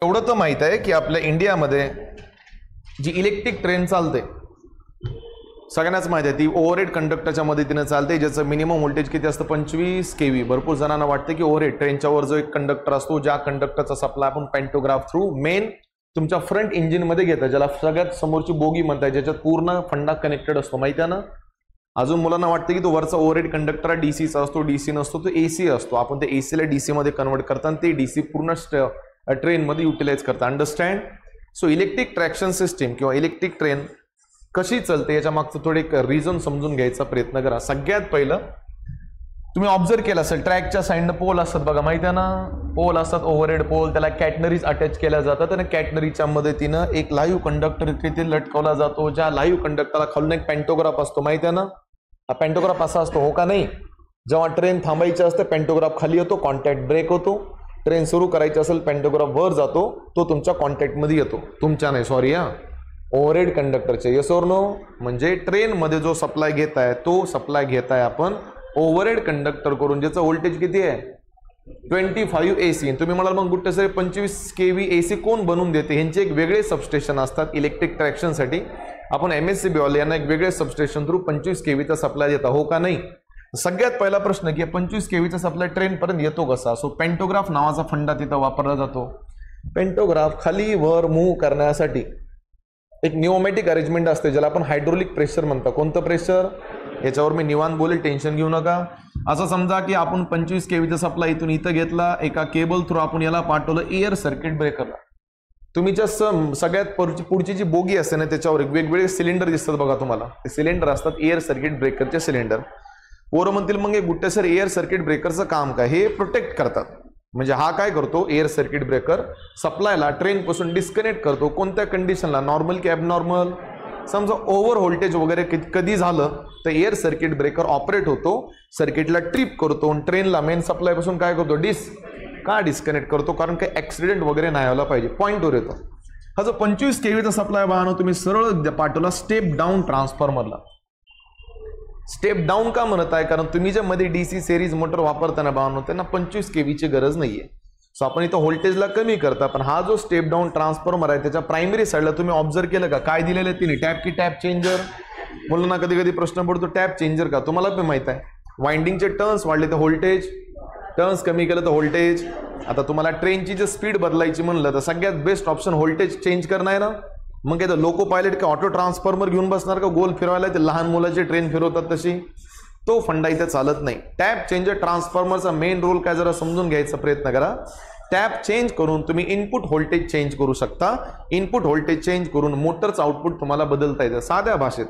एवढं तर माहित आहे की आपल्या इंडियामध्ये जी इलेक्ट्रिक ट्रेन चालते सगळ्यांनाच माहिती आहे ती ओव्हरहेड कंडक्टरच्या मदतीने चालते, ज्याचं मिनिमम व्होल्टेज किती असतं 25 kV. भरपूर जणांना वाटतं की ओव्हरहेड ट्रेनच्या वर जो एक कंडक्टर असतो, ज्या कंडक्टरचा सप्लाय आपण पॅन्टोग्राफ थ्रू मेन तुमच्या फ्रंट इंजिन मध्ये घेतात, ज्याला सगळ्यात समोरची बोगी म्हणतात, ज्याच्यात पूर्ण फंडा कनेक्टेड असतो, माहिती आहे ना. अजून मुलांना वाटतं की तो वरचा ओव्हरहेड कंडक्टर डीसीचा असतो, डीसी नसतो, तो एसी असतो. आपण ते एसीला डीसी मध्ये कन्वर्ट करताना ते डीसी पूर्ण ट्रेन मध्ये युटिलाइज करतात. Understand. So electric traction system किंवा इलेक्ट्रिक ट्रेन कशी चालते याच्या मागचं थोडे एक रिझन समजून घ्यायचा प्रयत्न करा. सगळ्यात पहिलं तुम्ही ऑब्झर्व केलं असेल ट्रॅकच्या साईडनं पोल असतात बघा, माहिती आहे ना. पोल असतात ओव्हरहेड पोल, त्याला कॅटनरीज अटॅच केल्या जातात आणि कॅटनरीच्या मदतीनं एक लाईव्ह कंडक्टर तिथे लटकवला जातो. ज्या लाईव्ह कंडक्टरला खालून एक पॅन्टोग्राफ असतो, माहिती आहे ना. हा पॅन्टोग्राफ असा असतो, हो का नाही. जेव्हा ट्रेन थांबायची असते पॅन्टोग्राफ खाली येतो, कॉन्टॅक्ट ब्रेक होतो. ट्रेन सुरू करायची असेल पॅन्टोग्राफ वर जातो, तो तुमच्या कॉन्टॅक्टमध्ये येतो. तुमच्या नाही, सॉरी हा, ओव्हरहेड कंडक्टरचे. येस और नो. म्हणजे ट्रेनमध्ये जो सप्लाय घेत आहे तो सप्लाय घेत आहे आपण ओव्हरहेड कंडक्टर करून, ज्याचं व्होल्टेज किती आहे 25 AC. तुम्ही म्हणाल मग गुट्टे सर 25 kV AC कोण बनवून देते. ह्यांचे एक वेगळे सबस्टेशन असतात इलेक्ट्रिक ट्रॅक्शनसाठी. आपण MSCB वाले यांना एक वेगळे सबस्टेशन थ्रू 25 kV चा सप्लाय देता, हो का नाही. सगळ्यात पहिला प्रश्न की 25 kV चा सप्लाय ट्रेन पर्यंत येतो कसा. सो पॅन्टोग्राफ नावाचा फंडा तिथं वापरला जातो. पॅन्टोग्राफ खाली वर मूव्ह करण्यासाठी एक न्यूमॅटिक अरेंजमेंट असते, ज्याला आपण हायड्रोलिक प्रेशर म्हणतो. कोणतं प्रेशर, याच्यावर मी निवांत बोलेल, टेन्शन घेऊ नका. असं समजा की आपण 25 kV चा सप्लाय इथून इथं घेतला, एका केबल थ्रू आपण याला पाठवलं एअर सर्किट ब्रेकरला. तुम्ही ज्या सगळ्यात पुढची जी बोगी असते ना त्याच्यावर वेगवेगळे सिलेंडर दिसतात बघा तुम्हाला. ते सिलेंडर असतात एअर सर्किट ब्रेकरचे सिलेंडर. पोरं म्हणतील मग गुट्टे सर एअर सर्किट ब्रेकरचं काम काय. हे प्रोटेक्ट करतात. म्हणजे हा काय करतो, एअर सर्किट ब्रेकर सप्लायला ट्रेन पासून डिस्कनेक्ट करतो. कोणत्या कंडिशनला, नॉर्मल की ॲबनॉर्मल. समजा ओव्हर व्होल्टेज वगैरे कधी झालं तर एअर सर्किट ब्रेकर ऑपरेट होतो, सर्किटला ट्रिप करतो आणि ट्रेनला मेन सप्लाय पासून काय करतो, डिस्कनेक्ट करतो, कारण काही ऍक्सिडेंट वगैरे नाही व्हायला पाहिजे. पॉईंटवर येतो. हा जो 25 kV चा सप्लाय वाहनो तुम्ही सरळ पाठवला स्टेप डाऊन ट्रान्सफॉर्मरला. स्टेप डाऊन का म्हणत आहे, कारण तुम्ही ज्या मध्ये डीसी सिरीज मोटर वापरताना बाळांनो त्यांना 25 kV ची गरज नाहीये. सो आपण इथं व्होल्टेजला कमी करता. पण हा जो स्टेप डाऊन ट्रान्सफॉर्मर आहे त्याच्या प्रायमरी साईडला तुम्ही ऑब्झर्व केलं का, काय दिलेलं आहे तिने, टॅप की टॅप चेंजर. मुलांना कधी कधी प्रश्न पडतो टॅप चेंजर का. तुम्हाला पण माहित आहे वाइंडिंगचे टर्न्स वाढले तर व्होल्टेज, टर्न्स कमी केलं तर व्होल्टेज. आता तुम्हाला ट्रेनची जर स्पीड बदलायची म्हणलं तर सगळ्यात बेस्ट ऑप्शन व्होल्टेज चेंज करणं आहे ना. मग काय तर लोको पायलट का ऑटो ट्रान्सफॉर्मर घेऊन बसणार का गोल फिरवायला, ते लहान मुलाची ट्रेन फिरवतात तशी. तो फंडा इथे चालत नाही. टॅप चेंजर ट्रान्सफॉर्मरचा मेन रोल काय जरा समजून घ्यायचा प्रयत्न करा. टॅप चेंज करून तुम्ही इनपुट व्होल्टेज चेंज करू शकता. इनपुट व्होल्टेज चेंज करून मोटरचं आउटपुट तुम्हाला बदलता येतं. साध्या भाषेत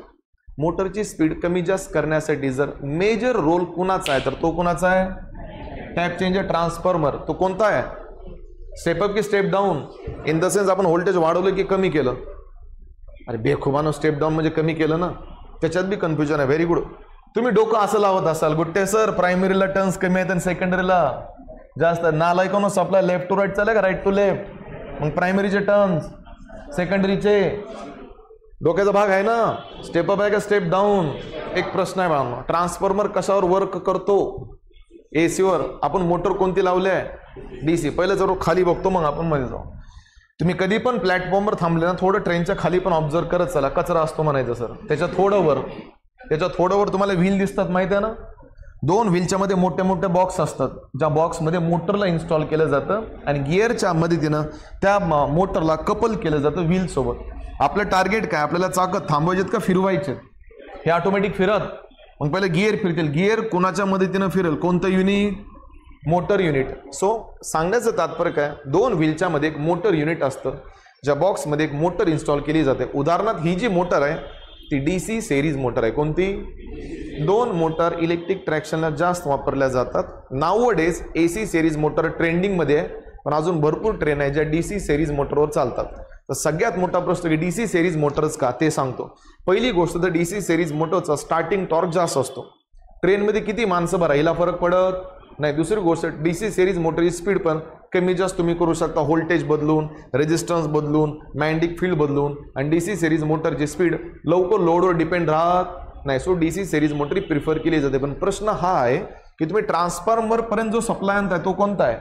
मोटरची स्पीड कमी जास्त करण्यासाठी जर मेजर रोल कुणाचा आहे तर तो कुणाचा आहे, टॅप चेंजर ट्रान्सफॉर्मर. तो कोणता आहे, स्टेप अप की step down. In the sense आपण व्होल्टेज वाढवलं की कमी केलं. अरे बेखुबानो स्टेप डाऊन म्हणजे कमी केलं ना, त्याच्यात बी कन्फ्युजन आहे. Very good. तुम्ही डोकं असं लावत असाल गुट्टे सर प्रायमरीला टर्न्स कमी आहेत आणि सेकंडरीला जास्त. नालायकानो सप्लाय लेफ्ट टू राईट चालेल का राईट टू लेफ्ट. मग प्रायमरीचे टर्न्स, सेकंडरीचे डोक्याचा भाग आहे ना. स्टेप अप आहे का स्टेप डाऊन. एक प्रश्न आहे बाळांनो, ट्रान्सफॉर्मर कशावर वर्क करतो, एसीवर. आपण मोटर कोणती लावली आहे, डीसी. पहिलं जर खाली बघतो मग आपण मध्ये जाऊ. तुम्ही कधी पण प्लॅटफॉर्मवर थांबले ना थोडं ट्रेनच्या खाली पण ऑब्झर्व करत चला, कचरा असतो म्हणायचं सर. त्याच्या थोडं वर तुम्हाला व्हील दिसतात, माहिती आहे ना. 2 व्हीलच्या मध्ये मोठे मोठे बॉक्स असतात, ज्या बॉक्समध्ये मोटरला इन्स्टॉल केलं जातं आणि गिअरच्या मदतीनं त्या मोटरला कपल केलं जातं व्हील सोबत. आपलं टार्गेट काय, आपल्याला चाकं थांबवायचेत का फिरवायचे. हे ऑटोमॅटिक फिरत, मग पहिले गिअर फिरतील. गिअर कोणाच्या मदतीनं फिरेल, कोणतं युनिट, मोटर युनिट. सो सांगण्याचं तात्पर्य काय, 2 व्हीलच्या मध्ये एक मोटर युनिट असतं, ज्या बॉक्समध्ये एक मोटर इन्स्टॉल केली जाते. उदाहरणार्थ ही जी मोटर आहे ती डीसी सिरीज मोटर आहे. कोणती, 2 मोटर इलेक्ट्रिक ट्रॅक्शनला जास्त वापरल्या जातात. नाउअडेज एसी सिरीज मोटर ट्रेंडिंगमध्ये आहे, पण अजून भरपूर ट्रेन आहे ज्या डीसी सिरीज मोटरवर चालतात. तर सगळ्यात मोठा प्रश्न की डीसी सिरीज मोटरच का ते सांगतो. पहिली गोष्ट तर डीसी सिरीज मोटरचा स्टार्टिंग टॉर्क जास्त असतो. ट्रेनमध्ये किती माणसं भरा हिला फरक पडत नाही. दुसरी गोष्ट डीसी सिरीज मोटरची स्पीड पण कमी जास्त तुम्ही करू शकता, व्होल्टेज बदलून, रेजिस्टन्स बदलून, मॅग्नेटिक फील्ड बदलून. आणि डीसी सिरीज मोटरची स्पीड लवकर लोडवर डिपेंड राहत नाही. So DC series motor prefer केली जाते. पण प्रश्न हा आहे की तुम्ही ट्रान्सफॉर्मर पर्यंत जो सप्लाय आणताय तो कोणता आहे,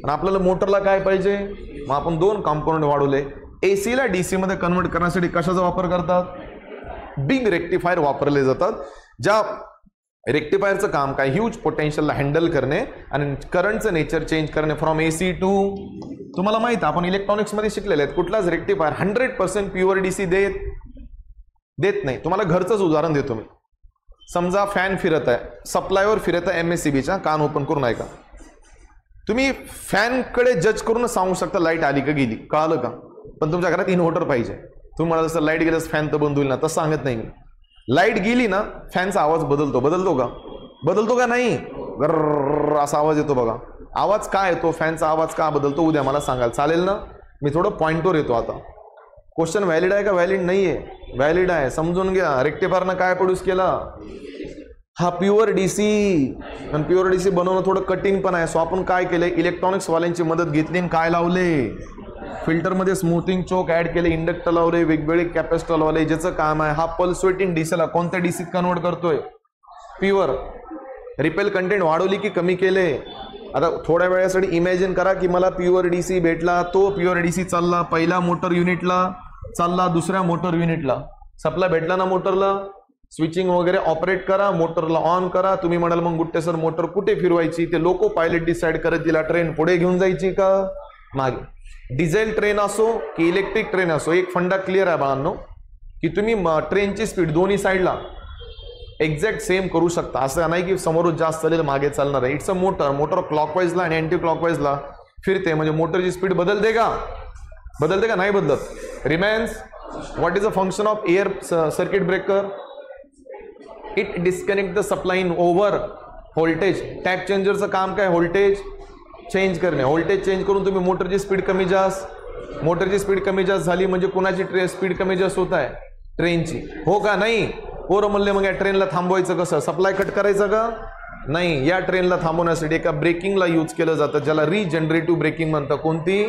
आणि आपल्याला मोटरला काय पाहिजे, मग आपण 2 कॉम्पोनंट वाढवले. AC ला DC मध्ये कन्वर्ट करण्यासाठी कशाचा वापर करतात, बिग रेक्टिफायर वापरले जातात. ज्या रेक्टिफायरचं काम काय, ह्यूज पोटेन्शियलला हँडल करणे आणि करंटचं नेचर चेंज करणे फ्रॉम AC टू, तुम्हाला माहिती आपण इलेक्ट्रॉनिक्समध्ये शिकलेले आहेत, कुठलाच रेक्टिफायर 100% प्युअर DC देत नाही. तुम्हाला घरचंच उदाहरण देतो मी. समजा फॅन फिरत आहे, सप्लायवर फिरत आहे MSCBच्या, कान ओपन करून ऐका. तुम्ही फॅनकडे जज करून सांगू शकता लाईट आली का गेली, कळालं का, पण तुमच्या घरात इन्व्हर्टर पाहिजे. तुम्ही म्हणाल जसं लाईट गेल्यास फॅन तर बंद होईल ना, तसं सांगत नाही मी. लाईट गेली ना फॅनचा आवाज बदलतो का नाही, गर्र असा आवाज येतो बघा. आवाज का येतो, फॅनचा आवाज का बदलतो, उद्या मला सांगाल, चालेल ना. मी थोडं पॉइंटवर येतो आता. क्वेश्चन व्हॅलिड आहे का, व्हॅलिड नाहीये, व्हॅलिड आहे, समजून घ्या. रेक्टिफायरनं काय प्रोड्यूस केला, हा प्युअर DC. आणि प्युअर DC बनवणं थोडं कठीण पण आहे. सो आपण काय केलंय, इलेक्ट्रॉनिक्स वाल्यांची मदत घेतली आणि काय लावले, फिल्टरमध्ये स्मूथिंग चोक ऍड केले, इंडक्टर लावले, वेगवेगळे कॅपॅसिटर लावले, ज्याचं काम आहे हा पल्स वेटिंग DCला कोणत्या DCत कन्वर्ट करतोय, प्युअर. रिपेल कंटेंट वाढवली की कमी केले. आता थोड्या वेळासाठी इमॅजिन करा की मला प्युअर DC भेटला, तो प्युअर DC चालला, पहिला मोटर युनिटला चालला, दुसऱ्या मोटर युनिटला सप्लाय भेटला ना मोटरला, स्विचिंग वगैरे ऑपरेट करा, मोटरला ऑन करा. तुम्ही म्हणाल मग गुट्टे सर मोटर कुठे फिरवायची, ते लोको पायलट डिसाईड करत, तिला ट्रेन पुढे घेऊन जायची का मागे. डिझेल ट्रेन असो की इलेक्ट्रिक ट्रेन असो, एक फंडा क्लिअर आहे बाळांनो, की तुम्ही ट्रेनची स्पीड दोन्ही साईडला एक्झॅक्ट सेम करू शकता. असं नाही की समोरून जास्त चालेल मागे चालणार आहे. इट्स अ मोटर क्लॉकवाईजला आणि अँटी क्लॉकवाईजला फिरते, म्हणजे मोटरची स्पीड बदलते का नाही बदलत, remains. What is the function of air circuit breaker, it disconnect the supply in over voltage. Tap चेंजरचं काम काय, व्होल्टेज चेंज करणे. व्होल्टेज चेंज करून तुम्ही मोटरची स्पीड कमी जास्त झाली म्हणजे कुणाची स्पीड कमी जास्त होत आहे, ट्रेनची, हो का नाही. पोरं म्हणले मग या ट्रेनला थांबवायचं कसं, सप्लाय कट करायचं का नाही. या ट्रेनला थांबवण्यासाठी एका ब्रेकिंगला यूज केलं जातं, ज्याला रिजनरेटिव्ह ब्रेकिंग म्हणतात. कोणती,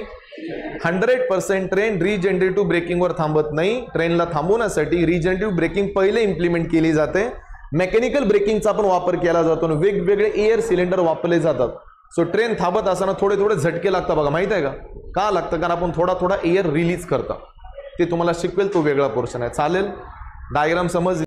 100% ट्रेन रिजनरेटिव्ह ब्रेकिंगवर थांबत नाही. ट्रेनला थांबवण्यासाठी रिजनरेटिव्ह ब्रेकिंग पहिले इम्प्लिमेंट केली जाते. मेकॅनिकल ब्रेकिंगचा पण वापर केला जातो आणि वेगवेगळे एअर सिलेंडर वापरले जातात. सो ट्रेन थांबत असताना थोडे झटके लागतात बघा, माहित आहे का लागतं, कारण आपण थोडा एअर रिलीज करतो. ते तुम्हाला शिकवेल, तो वेगळा पोर्शन आहे. चालेल, डायग्राम समज